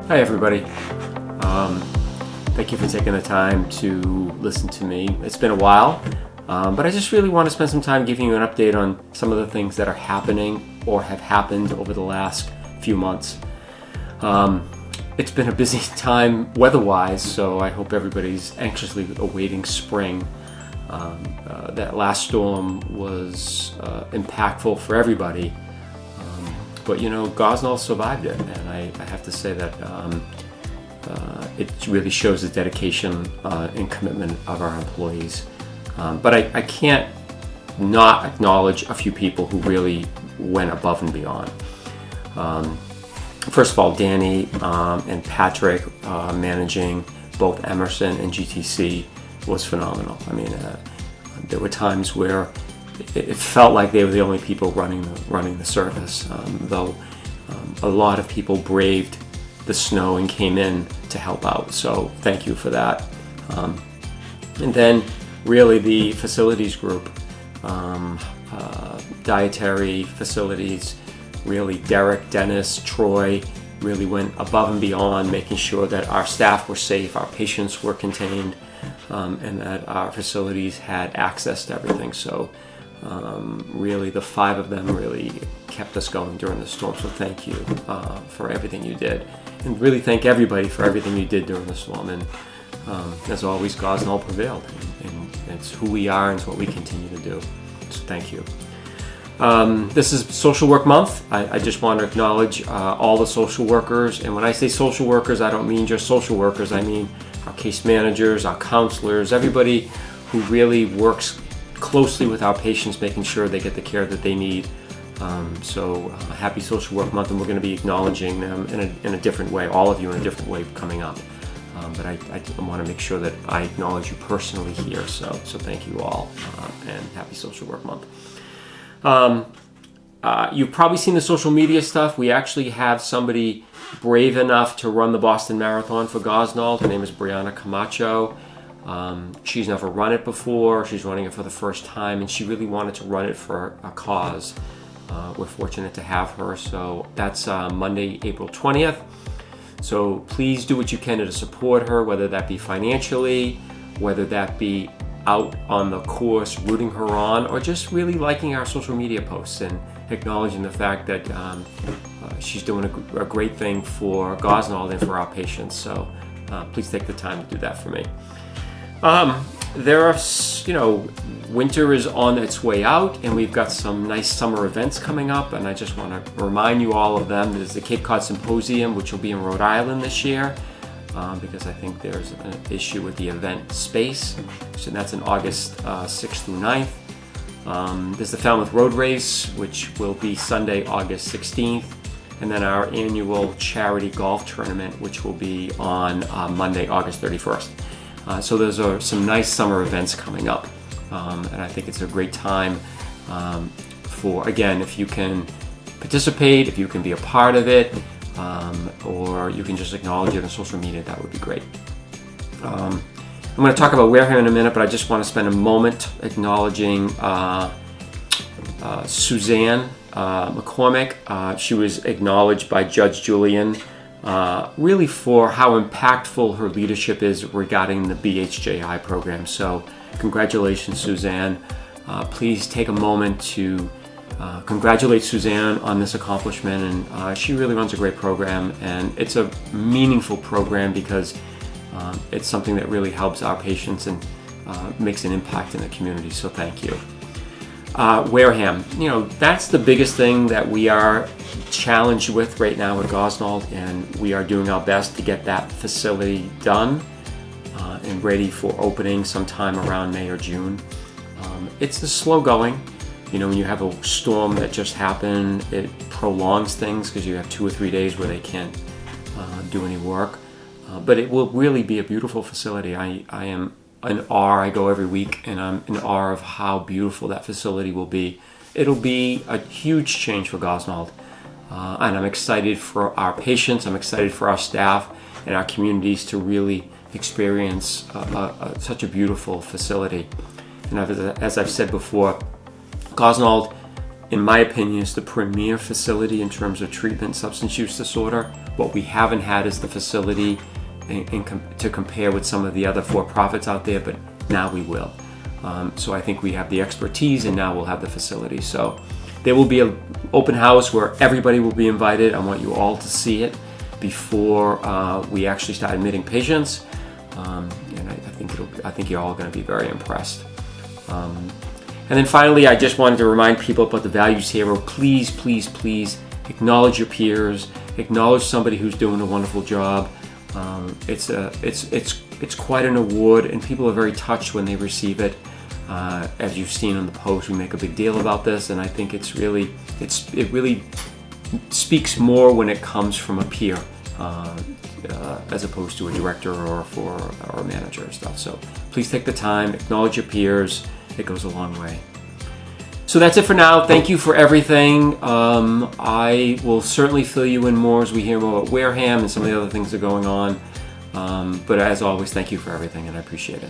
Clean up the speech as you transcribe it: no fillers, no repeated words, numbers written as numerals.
Hi everybody. Thank you for taking the time to listen to me. It's been a while, but I just really want to spend some time giving you an update on some of the things that are happening or have happened over the last few months. It's been a busy time weather-wise, so I hope everybody's anxiously awaiting spring. That last storm was impactful for everybody. But you know, Gosnold survived it, and I have to say that it really shows the dedication and commitment of our employees. But I can't not acknowledge a few people who really went above and beyond. First of all, Danny and Patrick managing both Emerson and GTC was phenomenal. I mean, there were times where it felt like they were the only people running the service, though a lot of people braved the snow and came in to help out. So thank you for that. And then really the facilities group, dietary facilities, really Derek, Dennis, Troy really went above and beyond, making sure that our staff were safe, our patients were contained, and that our facilities had access to everything. So really the five of them really kept us going during the storm. So thank you for everything you did, and really thank everybody for everything you did during the storm. And as always, Gosnold prevailed, and it's who we are and it's what we continue to do. So thank you. This is Social Work Month. I just want to acknowledge all the social workers, and when I say social workers, I don't mean just social workers. I mean our case managers, our counselors, everybody who really works closely with our patients, making sure they get the care that they need. So happy Social Work Month, and we're going to be acknowledging them in a different way, all of you in a different way coming up. But I want to make sure that I acknowledge you personally here. So thank you all, and happy Social Work Month. You've probably seen the social media stuff. We actually have somebody brave enough to run the Boston Marathon for Gosnold. Her name is Brianna Camacho. She's never run it before. She's running it for the first time, and she really wanted to run it for a cause. We're fortunate to have her. So that's Monday, April 20th. So please do what you can to support her, whether that be financially, whether that be out on the course, rooting her on, or just really liking our social media posts and acknowledging the fact that she's doing a great thing for Gosnold and for our patients. So please take the time to do that for me. There are, winter is on its way out, and we've got some nice summer events coming up, and I just want to remind you all of them. There's the Cape Cod Symposium, which will be in Rhode Island this year, because I think there's an issue with the event space. So that's in August 6th through 9th. There's the Falmouth Road Race, which will be Sunday, August 16th. And then our annual charity golf tournament, which will be on Monday, August 31st. So those are some nice summer events coming up. And I think it's a great time for, again, if you can participate, if you can be a part of it, or you can just acknowledge it on social media, that would be great. I'm going to talk about Wareham in a minute, but I just want to spend a moment acknowledging Suzanne McCormick. She was acknowledged by Judge Julian really for how impactful her leadership is regarding the BHJI program. So congratulations, Suzanne. Please take a moment to congratulate Suzanne on this accomplishment, and she really runs a great program, and it's a meaningful program because it's something that really helps our patients and makes an impact in the community. So thank you. Wareham, that's the biggest thing that we are challenged with right now at Gosnold, and we are doing our best to get that facility done and ready for opening sometime around May or June. It's slow going. When you have a storm that just happened, it prolongs things because you have 2 or 3 days where they can't do any work. But it will really be a beautiful facility. I am in awe. I go every week, and I'm in awe of how beautiful that facility will be. It'll be a huge change for Gosnold, and I'm excited for our patients. I'm excited for our staff and our communities to really experience such a beautiful facility. And as I've said before, Gosnold, in my opinion, is the premier facility in terms of treatment substance use disorder. What we haven't had is the facility to compare with some of the other for-profits out there, but now we will. So I think we have the expertise, and now we'll have the facility. So there will be an open house where everybody will be invited. I want you all to see it before we actually start admitting patients, and I think you're all going to be very impressed. And then finally, I just wanted to remind people about the Values Hero. Please, please, please acknowledge your peers. Acknowledge somebody who's doing a wonderful job. It's quite an award, and people are very touched when they receive it. As you've seen on the post, we make a big deal about this, and I think it really speaks more when it comes from a peer, as opposed to a director or a manager and stuff. So please take the time, acknowledge your peers. It goes a long way. So that's it for now. Thank you for everything. I will certainly fill you in more as we hear more about Wareham and some of the other things that are going on. But as always, thank you for everything, and I appreciate it.